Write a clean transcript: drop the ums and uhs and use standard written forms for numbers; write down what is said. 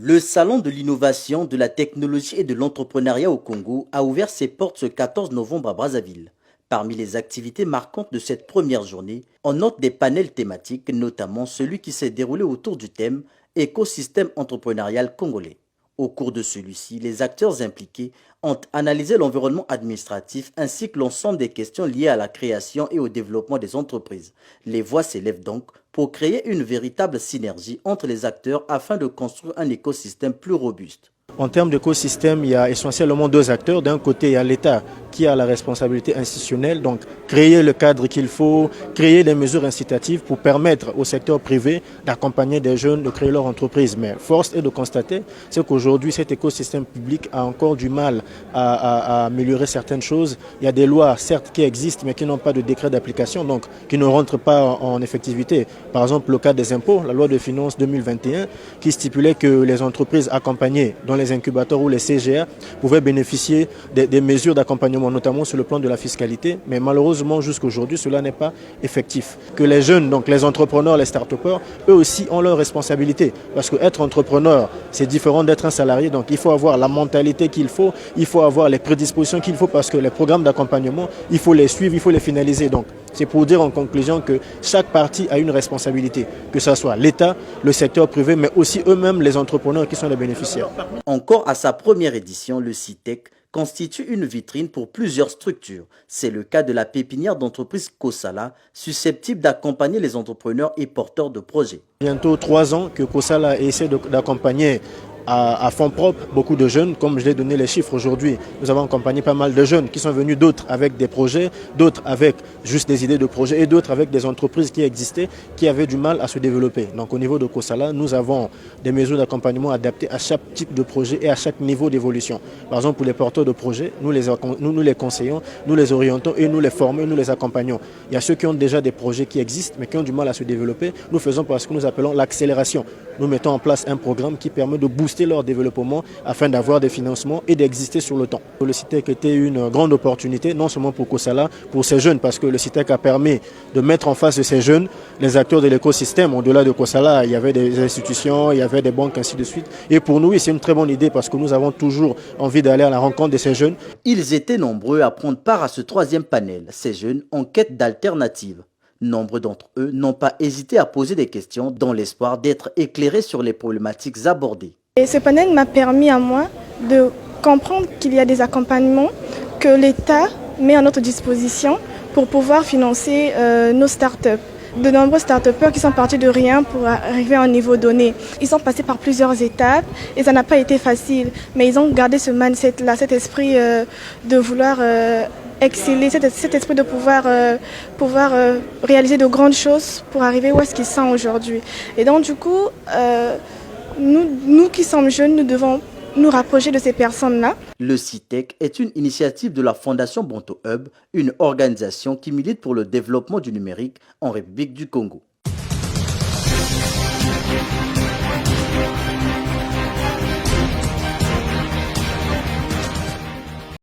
Le Salon de l'innovation, de la technologie et de l'entrepreneuriat au Congo a ouvert ses portes ce 14 novembre à Brazzaville. Parmi les activités marquantes de cette première journée, on note des panels thématiques, notamment celui qui s'est déroulé autour du thème écosystème entrepreneurial congolais. Au cours de celui-ci, les acteurs impliqués ont analysé l'environnement administratif ainsi que l'ensemble des questions liées à la création et au développement des entreprises. Les voix s'élèvent donc pour créer une véritable synergie entre les acteurs afin de construire un écosystème plus robuste. En termes d'écosystème, il y a essentiellement deux acteurs. D'un côté, il y a l'État qui a la responsabilité institutionnelle, donc créer le cadre qu'il faut, créer des mesures incitatives pour permettre au secteur privé d'accompagner des jeunes, de créer leur entreprise. Mais force est de constater, c'est qu'aujourd'hui, cet écosystème public a encore du mal à améliorer certaines choses. Il y a des lois, certes, qui existent, mais qui n'ont pas de décret d'application, donc qui ne rentrent pas en effectivité. Par exemple, le cas des impôts, la loi de finances 2021, qui stipulait que les entreprises accompagnées dans les incubateurs ou les CGA pouvaient bénéficier des mesures d'accompagnement, notamment sur le plan de la fiscalité. Mais malheureusement, jusqu'à aujourd'hui, cela n'est pas effectif. Que les jeunes, donc les entrepreneurs, les start-upers, eux aussi ont leurs responsabilités. Parce qu'être entrepreneur, c'est différent d'être un salarié. Donc il faut avoir la mentalité qu'il faut, il faut avoir les prédispositions qu'il faut parce que les programmes d'accompagnement, il faut les suivre, il faut les finaliser. Donc c'est pour dire en conclusion que chaque partie a une responsabilité, que ce soit l'État, le secteur privé, mais aussi eux-mêmes les entrepreneurs qui sont les bénéficiaires. Encore à sa première édition, le CITEC constitue une vitrine pour plusieurs structures. C'est le cas de la pépinière d'entreprise Kosala, susceptible d'accompagner les entrepreneurs et porteurs de projets. Bientôt 3 ans que Kosala essaie d'accompagner à fonds propres beaucoup de jeunes, comme je l'ai donné les chiffres aujourd'hui. Nous avons accompagné pas mal de jeunes qui sont venus, d'autres avec des projets, d'autres avec juste des idées de projets et d'autres avec des entreprises qui existaient, qui avaient du mal à se développer. Donc au niveau de Kosala, nous avons des mesures d'accompagnement adaptées à chaque type de projet et à chaque niveau d'évolution. Par exemple, pour les porteurs de projets, nous les conseillons, nous les orientons et nous les formons, nous les accompagnons. Il y a ceux qui ont déjà des projets qui existent mais qui ont du mal à se développer. Nous faisons ce que nous appelons l'accélération. Nous mettons en place un programme qui permet de booster leur développement afin d'avoir des financements et d'exister sur le temps. Le CITEC était une grande opportunité, non seulement pour Kosala, pour ces jeunes, parce que le CITEC a permis de mettre en face de ces jeunes les acteurs de l'écosystème. Au-delà de Kosala, il y avait des institutions, il y avait des banques, ainsi de suite. Et pour nous, c'est une très bonne idée parce que nous avons toujours envie d'aller à la rencontre de ces jeunes. Ils étaient nombreux à prendre part à ce troisième panel, ces jeunes en quête d'alternatives. Nombre d'entre eux n'ont pas hésité à poser des questions dans l'espoir d'être éclairés sur les problématiques abordées. Et ce panel m'a permis à moi de comprendre qu'il y a des accompagnements que l'État met à notre disposition pour pouvoir financer nos startups. De nombreux start-upers qui sont partis de rien pour arriver à un niveau donné. Ils sont passés par plusieurs étapes et ça n'a pas été facile. Mais ils ont gardé ce mindset-là, cet esprit de vouloir exceller, cet esprit de pouvoir réaliser de grandes choses pour arriver où est-ce qu'ils sont aujourd'hui. Et donc du coup, nous qui sommes jeunes, nous devons nous rapprocher de ces personnes-là. Le CITEC est une initiative de la Fondation Bonto Hub, une organisation qui milite pour le développement du numérique en République du Congo.